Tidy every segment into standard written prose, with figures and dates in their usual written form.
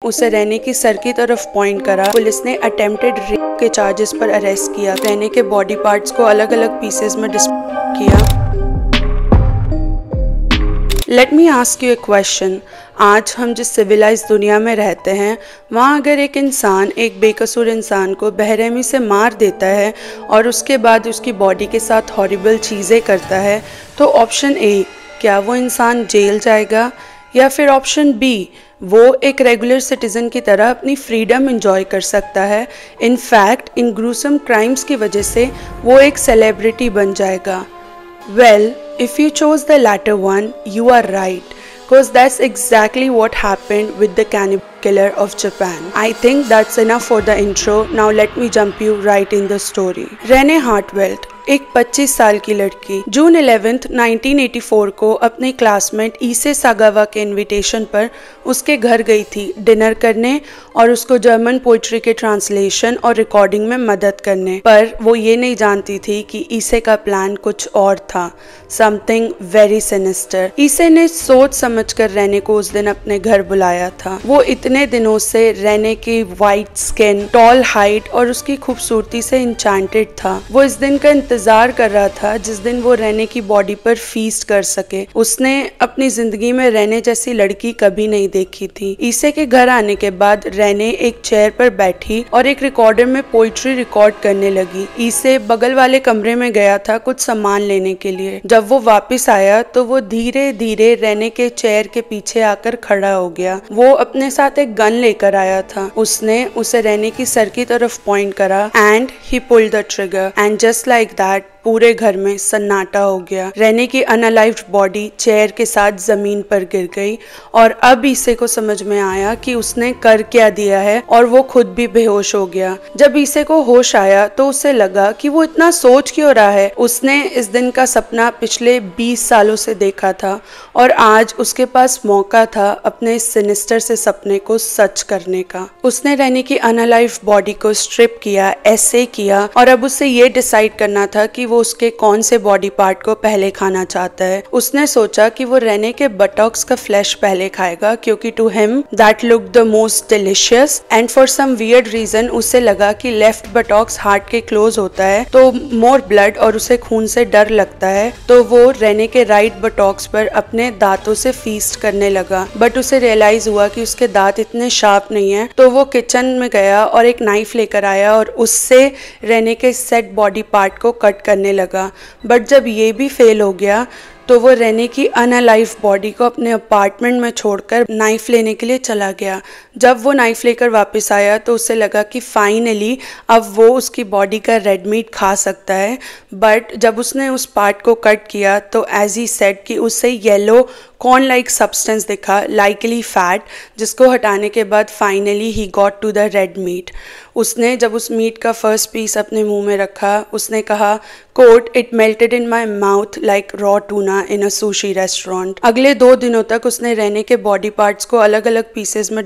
उसे रेने की सर की तरफ पॉइंट करा। पुलिस ने अटेम्प्टेड रेप के चार्जेस पर अरेस्ट किया। रेने के बॉडी पार्ट्स को अलग अलग पीसेस में डिस्पोज किया। Let me ask U A question. आज हम जिस सिविलाइज दुनिया में रहते हैं, वहाँ अगर एक इंसान एक बेकसूर इंसान को बेरहमी से मार देता है और उसके बाद उसकी बॉडी के साथ हॉरिबल चीज़ें करता है, तो ऑप्शन ए, क्या वो इंसान जेल जाएगा, या फिर ऑप्शन बी, वो एक रेगुलर सिटीज़न की तरह अपनी फ्रीडम एंजॉय कर सकता है। इनफैक्ट इन ग्रूसम क्राइम्स की वजह से वो एक सेलिब्रिटी बन जाएगा। Well, if you chose the latter one, you are right, because that's exactly what happened with the cannibal killer of Japan. I think that's enough for the intro. Now let me jump you right in the story. Renee Hartwell, एक 25 साल की लड़की, जून 11, 1984 को अपने classmate ईसे सागावा के invitation पर उसके घर गई थी डिनर करने और उसको जर्मन पोइट्री के ट्रांसलेशन और रिकॉर्डिंग में मदद करने। पर वो ये नहीं जानती थी कि ईसे का प्लान कुछ और था, समथिंग वेरी सिनिस्टर। ईसे ने सोच समझकर रेने को उस दिन अपने घर बुलाया था। वो इतने दिनों से रेने की वाइट स्किन, टॉल हाइट और उसकी खूबसूरती से इंचेंटेड था। वो इस दिन का इंतजार कर रहा था जिस दिन वो रेने की बॉडी पर फीस्ट कर सके। उसने अपनी जिंदगी में रेने जैसी लड़की कभी नहीं देखी थी। ईसे के घर आने के बाद रेने एक चेयर पर बैठी और एक रिकॉर्डर में पोइट्री रिकॉर्ड करने लगी। ईसे बगल वाले कमरे में गया था कुछ सामान लेने के लिए। जब वो वापस आया तो वो धीरे धीरे रेने के चेयर के पीछे आकर खड़ा हो गया। वो अपने साथ एक गन लेकर आया था। उसने उसे रेने की सर की तरफ पॉइंट करा and he pulled the trigger and just like that पूरे घर में सन्नाटा हो गया। रेने की अनअलाइव्ड बॉडी चेयर के साथ जमीन पर गिर गई और अब ईसे को समझ में आया कि उसने कर क्या दिया है और वो खुद भी बेहोश हो गया। जब ईसे को होश आया तो उसे लगा कि वो इतना सोच क्यों रहा है। उसने इस दिन का सपना पिछले 20 सालों से देखा था और आज उसके पास मौका था अपने सिनिस्टर से सपने को सच करने का। उसने रेने की अनअलाइव्ड बॉडी को स्ट्रिप किया, ऐसे किया और अब उसे ये डिसाइड करना था कि वो उसके कौन से बॉडी पार्ट को पहले खाना चाहता है। उसने सोचा कि वो रेने के बटॉक्स का फ्लैश पहले खाएगा क्योंकि to him that look the most delicious and for some weird reason उसे लगा कि लेफ्ट बटॉक्स हार्ट के क्लोज होता है तो मोर ब्लड और उसे खून से डर लगता है, तो वो रेने के राइट बटॉक्स पर अपने दांतों से फीस्ट करने लगा। बट उसे रियलाइज हुआ कि उसके दांत इतने शार्प नहीं है, तो वो किचन में गया और एक नाइफ लेकर आया और उससे रेने के सेट बॉडी पार्ट को कट करने लगा। बट जब ये भी फेल हो गया तो वो रेने की अनअलाइव बॉडी को अपने अपार्टमेंट में छोड़कर नाइफ लेने के लिए चला गया। जब वो नाइफ लेकर वापस आया तो उसे लगा कि फाइनली अब वो उसकी बॉडी का रेड मीट खा सकता है। बट जब उसने उस पार्ट को कट किया तो एज ही सेड कि उससे येलो कॉर्न लाइक सब्सटेंस दिखा, लाइकली फैट, जिसको हटाने के बाद finally he got to the red meat. उसने जब उस मीट का फर्स्ट पीस अपने मुंह में रखा, उसने कहा, quote it melted in my mouth like raw tuna in a sushi restaurant. अगले 2 दिनों तक उसने रेने के बॉडी पार्ट्स को अलग अलग पीसेस में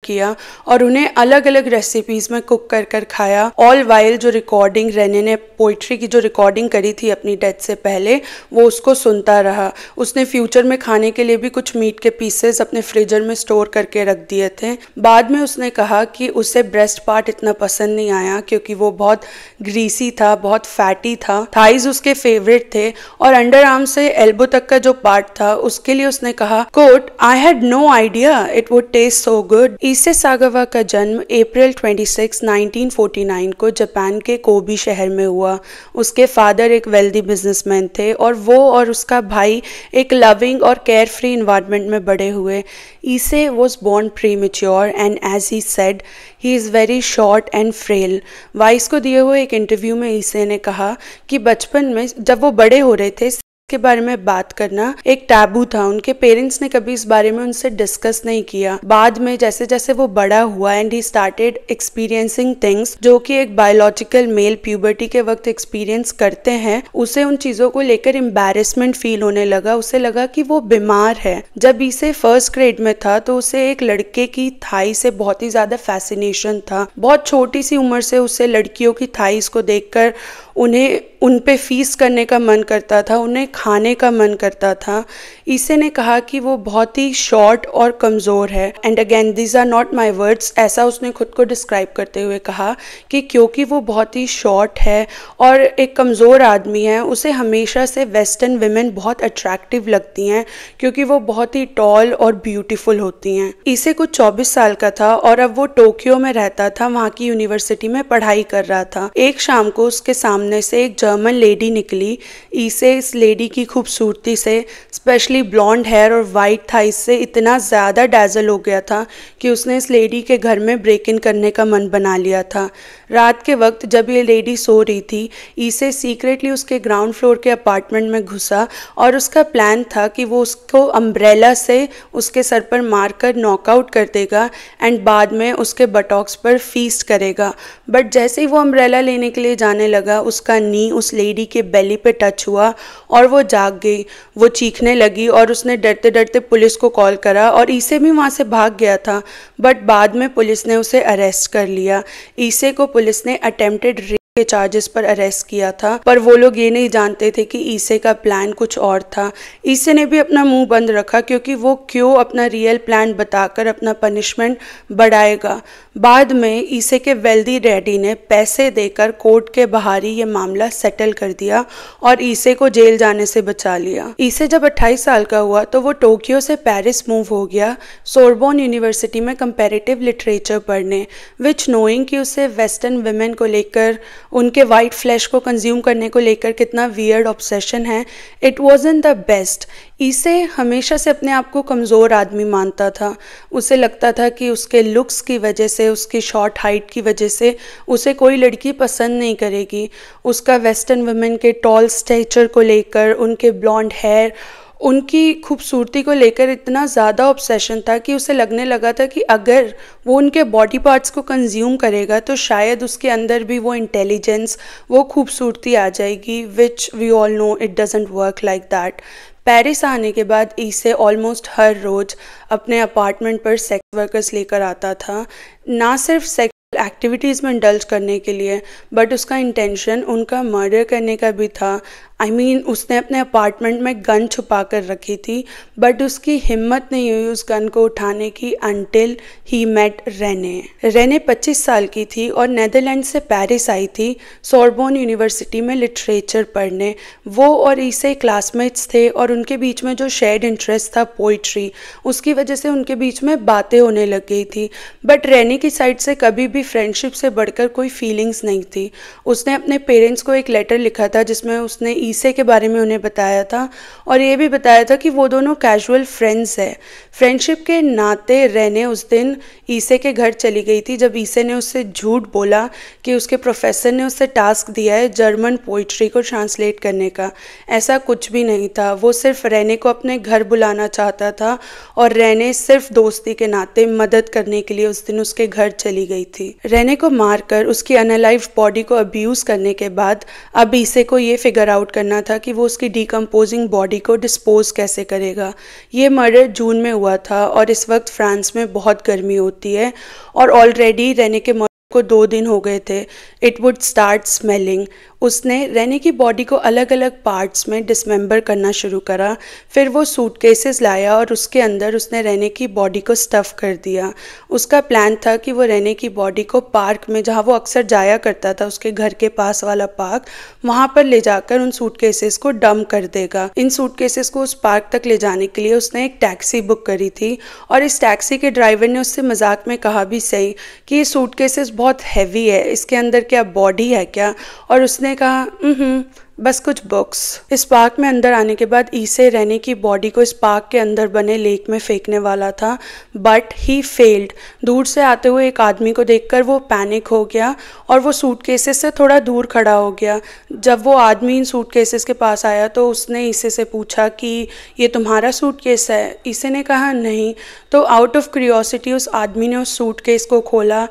किया और उन्हें अलग अलग रेसिपीज में कुक कर कर खाया। ऑल वाइल जो रिकॉर्डिंग रेने ने पोइट्री की जो रिकॉर्डिंग करी थी अपनी डेथ से पहले, वो उसको सुनता रहा। उसने फ्यूचर में खाने के लिए भी कुछ मीट के पीसेस अपने फ्रीजर में स्टोर करके रख दिए थे। बाद में उसने कहा कि उसे ब्रेस्ट पार्ट इतना पसंद नहीं आया क्योंकि वो बहुत ग्रीसी था, बहुत फैटी था। थाइज उसके फेवरेट थे और अंडर आर्म से एल्बो तक का जो पार्ट था उसके लिए उसने कहा, quote I had no idea it would taste so good. Issei Sagawa का जन्म अप्रैल 26, 1949 को जापान के कोबी शहर में हुआ। उसके फादर एक वेल्दी बिजनेसमैन थे और वो और उसका भाई एक लविंग और केयर फ्री इन्वायरमेंट में बड़े हुए। Issei was born premature and as he said he is very short and frail. Vice को दिए हुए एक इंटरव्यू में ईसे ने कहा कि बचपन में जब वो बड़े हो रहे थे के बारे में बात करना एक टैबू था। उनके पेरेंट्स ने कभी इस बारे में उनसे डिस्कस नहीं किया। बाद में जैसे जैसे वो बड़ा हुआ and he started experiencing things जो कि एक बायोलॉजिकल मेल प्यूबर्टी के वक्त एक्सपीरियंस करते हैं, उसे उन चीज़ों को लेकर एम्बैरेसमेंट फील होने लगा। उसे लगा कि वो बीमार है। जब इसे फर्स्ट ग्रेड में था तो उसे एक लड़के की थाई से बहुत ही ज़्यादा फैसिनेशन था। बहुत छोटी सी उम्र से उसे लड़कियों की थाईस को देखकर उन्हें उन पे फीस्ट करने का मन करता था, उन्हें खाने का मन करता था। ईसे ने कहा कि वो बहुत ही शॉर्ट और कमज़ोर है। And again these are not my words, ऐसा उसने खुद को डिस्क्राइब करते हुए कहा कि क्योंकि वो बहुत ही शॉर्ट है और एक कमज़ोर आदमी है, उसे हमेशा से वेस्टर्न विमेन बहुत अट्रैक्टिव लगती हैं क्योंकि वो बहुत ही टॉल और ब्यूटीफुल होती हैं। ईसे कुछ 24 साल का था और अब वो टोक्यो में रहता था, वहाँ की यूनिवर्सिटी में पढ़ाई कर रहा था। एक शाम को उसके सामने से एक जर्मन लेडी निकली। ईसे इस लेडी की खूबसूरती से, स्पेशली ब्लॉन्ड हेयर और वाइट थाइस से इतना ज़्यादा डैजल हो गया था कि उसने इस लेडी के घर में ब्रेक इन करने का मन बना लिया था। रात के वक्त जब ये लेडी सो रही थी, ईसे सीक्रेटली उसके ग्राउंड फ्लोर के अपार्टमेंट में घुसा और उसका प्लान था कि वो उसको अम्ब्रेला से उसके सर पर मारकर नॉकआउट कर देगा एंड बाद में उसके बटॉक्स पर फीस्ट करेगा। बट जैसे ही वो अम्ब्रेला लेने के लिए जाने लगा, उसका नी उस लेडी के बेली पे टच हुआ और वो जाग गई। वो चीखने लगी और उसने डरते डरते पुलिस को कॉल करा और ईसे भी वहाँ से भाग गया था। बट बाद में पुलिस ने उसे अरेस्ट कर लिया। ईसे को पुलिस ने अटेम्प्टेड रेप के चार्जेस पर अरेस्ट किया था, पर वो लोग ये नहीं जानते थे कि ईसे का प्लान कुछ और था। ईसे ने भी अपना मुंह बंद रखा क्योंकि वो क्यों अपना रियल प्लान बताकर अपना पनिशमेंट बढ़ाएगा। बाद में ईसे के वेल्दी डैडी ने पैसे देकर कोर्ट के बाहर ही ये मामला सेटल कर दिया और ईसे को जेल जाने से बचा लिया। ईसे जब 28 साल का हुआ तो वो टोक्यो से पेरिस मूव हो गया, सोरबोन यूनिवर्सिटी में कंपैरेटिव लिटरेचर पढ़ने, विच नोइंग कि उसे वेस्टर्न वुमेन को लेकर, उनके वाइट फ्लैश को कंज्यूम करने को लेकर कितना वियर्ड ऑब्सेशन है, इट वॉजंट द बेस्ट। ईसे हमेशा से अपने आप को कमज़ोर आदमी मानता था। उसे लगता था कि उसके लुक्स की वजह से, उसकी शॉर्ट हाइट की वजह से उसे कोई लड़की पसंद नहीं करेगी। उसका वेस्टर्न वुमेन के टॉल स्टेचर को लेकर, उनके ब्लॉन्ड हेयर, उनकी खूबसूरती को लेकर इतना ज़्यादा ऑब्सेशन था कि उसे लगने लगा था कि अगर वो उनके बॉडी पार्ट्स को कंज्यूम करेगा तो शायद उसके अंदर भी वो इंटेलिजेंस, वो खूबसूरती आ जाएगी, which we all know it doesn't work like that. Paris आने के बाद ईसे ऑलमोस्ट हर रोज़ अपने अपार्टमेंट पर सेक्स वर्कर्स लेकर आता था, ना सिर्फ सेक्स एक्टिविटीज़ में इंडल्ज करने के लिए, बट उसका इंटेंशन उनका मर्डर करने का भी था। उसने अपने अपार्टमेंट में गन छुपा कर रखी थी, बट उसकी हिम्मत नहीं हुई उस गन को उठाने की until he met Rene. Rene 25 साल की थी और नेदरलैंड से पेरिस आई थी सोरबोन यूनिवर्सिटी में लिटरेचर पढ़ने। वो और ईसे क्लासमेट्स थे और उनके बीच में जो शेयर्ड इंटरेस्ट था पोइट्री, उसकी वजह से उनके बीच में बातें होने लग गई थी। बट रेने की साइड से कभी भी फ्रेंडशिप से बढ़कर कोई फीलिंग्स नहीं थी। उसने अपने पेरेंट्स को एक लेटर लिखा था जिसमें उसने ईसे के बारे में उन्हें बताया था और ये भी बताया था कि वो दोनों कैजुअल फ्रेंड्स हैं। फ्रेंडशिप के नाते रेने उस दिन ईसे के घर चली गई थी जब ईसे ने उससे झूठ बोला कि उसके प्रोफेसर ने उससे टास्क दिया है जर्मन पोइट्री को ट्रांसलेट करने का। ऐसा कुछ भी नहीं था, वो सिर्फ रेने को अपने घर बुलाना चाहता था और रेने सिर्फ दोस्ती के नाते मदद करने के लिए उस दिन उसके घर चली गई थी। रेने को मारकर उसकी अनलाइव्ड बॉडी को अब्यूज़ करने के बाद अब ईसे को ये फिगर आउट करना था कि वो उसकी डिकम्पोजिंग बॉडी को डिस्पोज कैसे करेगा। ये मर्डर जून में हुआ था और इस वक्त फ्रांस में बहुत गर्मी होती है और ऑलरेडी रेने के को 2 दिन हो गए थे। It would start smelling. उसने रेने की बॉडी को अलग अलग पार्ट्स में डिसमेंबर करना शुरू करा। फिर वो सूटकेसेस लाया और उसके अंदर उसने रेने की बॉडी को स्टफ़ कर दिया। उसका प्लान था कि वो रेने की बॉडी को पार्क में, जहाँ वो अक्सर जाया करता था, उसके घर के पास वाला पार्क, वहाँ पर ले जाकर उन सूटकेसेस को डंप कर देगा। इन सूटकेसेस को उस पार्क तक ले जाने के लिए उसने एक टैक्सी बुक करी थी और इस टैक्सी के ड्राइवर ने उससे मजाक में कहा भी सही कि ये सूटकेसेस बहुत हैवी है, इसके अंदर क्या बॉडी है क्या? और उसने कहा बस कुछ बुक्स। इस पार्क में अंदर आने के बाद ईसे रेने की बॉडी को इस पार्क के अंदर बने लेक में फेंकने वाला था, बट ही फेल्ड। दूर से आते हुए एक आदमी को देखकर वो पैनिक हो गया और वो सूटकेसेस से थोड़ा दूर खड़ा हो गया। जब वो आदमी इन सूटकेसेस के पास आया तो उसने ईसे से पूछा कि ये तुम्हारा सूटकेस है? ईसे ने कहा नहीं। तो आउट ऑफ क्यूरियोसिटी उस आदमी ने उस सूटकेस को खोला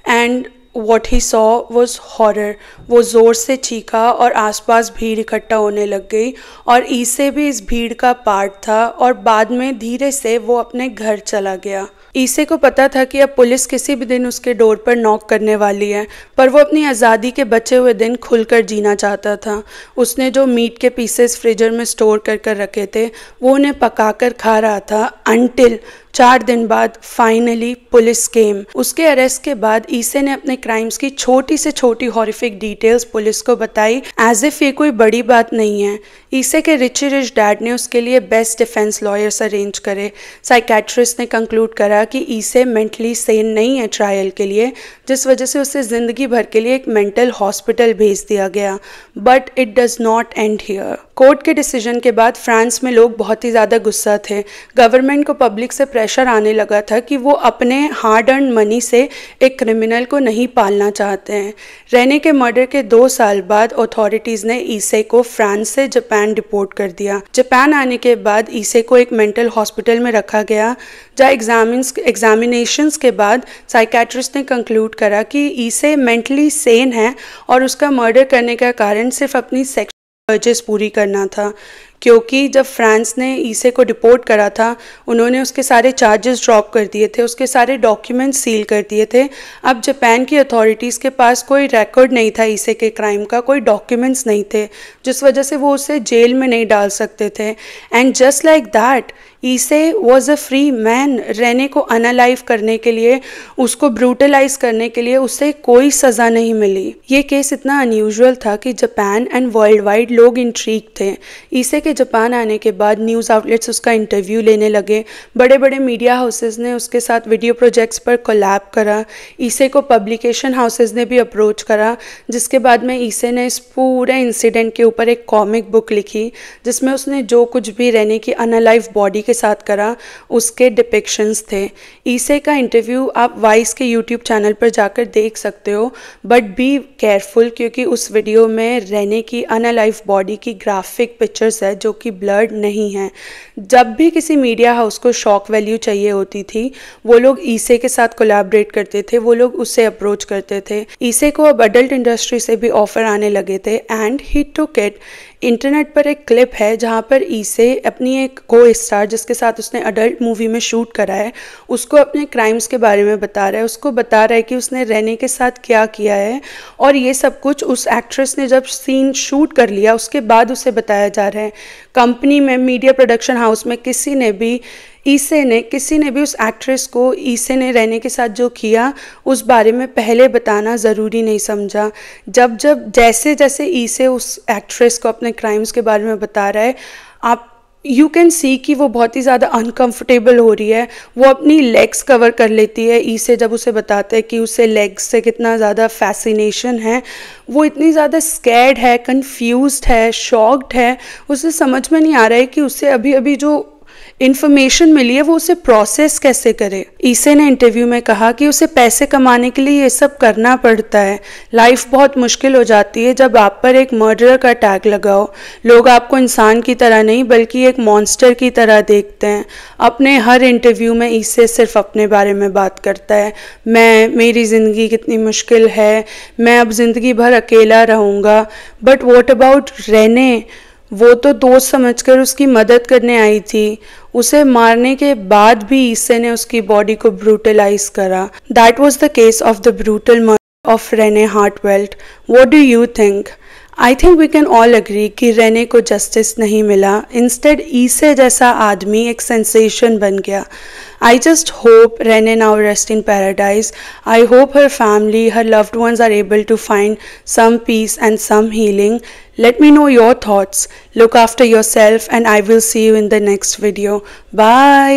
and What he saw was horror। वो ज़ोर से चीखा और आसपास भीड़ इकट्ठा होने लग गई और ईसे भी इस भीड़ का पार्ट था और बाद में धीरे से वो अपने घर चला गया। ईसे को पता था कि अब पुलिस किसी भी दिन उसके डोर पर नॉक करने वाली है, पर वो अपनी आज़ादी के बचे हुए दिन खुलकर जीना चाहता था। उसने जो मीट के पीसेस फ्रीजर में स्टोर कर रखे थे वो उन्हें पकाकर खा रहा था अनटिल 4 दिन बाद फाइनली पुलिस केम। उसके अरेस्ट के बाद ईसे ने अपने क्राइम्स की छोटी से छोटी हॉरिफिक डिटेल्स पुलिस को बताई, एज इफ ये कोई बड़ी बात नहीं है। ईसे के रिच डैड ने उसके लिए बेस्ट डिफेंस लॉयर्स अरेंज करे। साइकेट्रिस्ट ने कंक्लूड करा कि ईसे मेंटली सेन नहीं है ट्रायल के लिए, जिस वजह से उसे ज़िंदगी भर के लिए एक मेंटल हॉस्पिटल भेज दिया गया। But it does not and here. Court के डिसीजन के बाद फ्रांस में लोग बहुत ही ज़्यादा गुस्सा थे। गवर्नमेंट को पब्लिक से प्रेशर आने लगा था कि वो अपने हार्ड अर्न मनी से एक क्रिमिनल को नहीं पालना चाहते हैं। रेने के मर्डर के 2 साल बाद अथॉरिटीज़ ने ईसे को फ्रांस से जापान डिपोर्ट कर दिया। जापान आने के बाद ईसे को एक मेंटल हॉस्पिटल में रखा गया, जहाँ एग्जामिनेशंस के बाद साइकेट्रिस्ट ने कंक्लूड करा कि ईसे मेंटली सेन है और उसका मर्डर करने का कारण सिर्फ अपनी अर्जेस पूरी करना था। क्योंकि जब फ्रांस ने ईसे को डिपोर्ट करा था, उन्होंने उसके सारे चार्जेस ड्रॉप कर दिए थे, उसके सारे डॉक्यूमेंट्स सील कर दिए थे। अब जापान की अथॉरिटीज़ के पास कोई रिकॉर्ड नहीं था ईसे के क्राइम का, कोई डॉक्यूमेंट्स नहीं थे, जिस वजह से वो उसे जेल में नहीं डाल सकते थे। And just like that Issei was a free man. Renee को अनअलाइव करने के लिए, उसको ब्रूटलाइज करने के लिए उसे कोई सज़ा नहीं मिली। ये केस इतना अनयूजुअल था कि जापान एंड वर्ल्ड वाइड लोग इंट्रीग थे। ईसे के जापान आने के बाद न्यूज़ आउटलेट्स उसका इंटरव्यू लेने लगे। बड़े बड़े मीडिया हाउसेस ने उसके साथ वीडियो प्रोजेक्ट्स पर कोलैब करा। ईसे को पब्लिकेशन हाउसेस ने भी अप्रोच करा, जिसके बाद में ईसे ने इस पूरे इंसिडेंट के ऊपर एक कॉमिक बुक लिखी, जिसमें उसने जो कुछ भी रेने की अनअलाइव बॉडी के साथ करा उसके डिपिक्शंस थे। ईसे का इंटरव्यू आप वाइस के यूट्यूब चैनल पर जाकर देख सकते हो, बट बी केयरफुल क्योंकि उस वीडियो में रेने की अनअलाइव बॉडी की ग्राफिक पिक्चर्स है जो कि ब्लर्ड नहीं है। जब भी किसी मीडिया हाउस को शॉक वैल्यू चाहिए होती थी, वो लोग ईसे के साथ कोलैबोरेट करते थे, वो लोग उससे अप्रोच करते थे। ईसे को अब अडल्ट इंडस्ट्री से भी ऑफर आने लगे थे and he took it. Internet पर एक क्लिप है जहाँ पर ईसे अपनी एक को स्टार जिसके साथ उसने अडल्ट मूवी में शूट करा है, उसको अपने क्राइम्स के बारे में बता रहा है। उसको बता रहा है कि उसने रेने के साथ क्या किया है, और ये सब कुछ उस एक्ट्रेस ने जब सीन शूट कर लिया उसके बाद उसे बताया जा रहा है। कंपनी में, मीडिया प्रोडक्शन हाउस में किसी ने भी उस एक्ट्रेस को ईसे ने रेने के साथ जो किया उस बारे में पहले बताना ज़रूरी नहीं समझा। जैसे जैसे ईसे उस एक्ट्रेस को अपने क्राइम्स के बारे में बता रहा है, आप यू कैन सी कि वो बहुत ही ज़्यादा अनकंफर्टेबल हो रही है। वो अपनी लेग्स कवर कर लेती है। ईसे जब उसे बताता है कि उसे लेग्स से कितना ज़्यादा फैसिनेशन है, वो इतनी ज़्यादा स्कैर्ड है, कंफ्यूज्ड है, शॉक्ड है। उसे समझ में नहीं आ रहा है कि उसे अभी अभी जो इन्फॉर्मेशन मिली है वो उसे प्रोसेस कैसे करे। ईसे ने इंटरव्यू में कहा कि उसे पैसे कमाने के लिए ये सब करना पड़ता है। लाइफ बहुत मुश्किल हो जाती है जब आप पर एक मर्डरर का टैग लगाओ। लोग आपको इंसान की तरह नहीं बल्कि एक मॉन्स्टर की तरह देखते हैं। अपने हर इंटरव्यू में ईसे सिर्फ अपने बारे में बात करता है। मेरी ज़िंदगी कितनी मुश्किल है, मैं अब ज़िंदगी भर अकेला रहूँगा। But what about Rene? वो तो दोस्त समझकर उसकी मदद करने आई थी। उसे मारने के बाद भी ईसे ने उसकी बॉडी को ब्रूटलाइज करा। That was the case of the brutal murder of Renee Hartevelt. What do you think? I think we can all agree कि रेने को जस्टिस नहीं मिला। इंस्टेड ईसे जैसा आदमी एक सेंसेशन बन गया। I just hope Rene now rests in paradise. I hope her family, her loved ones are able to find some peace and some healing. Let me know your thoughts. Look after yourself and I will see you in the next video. Bye.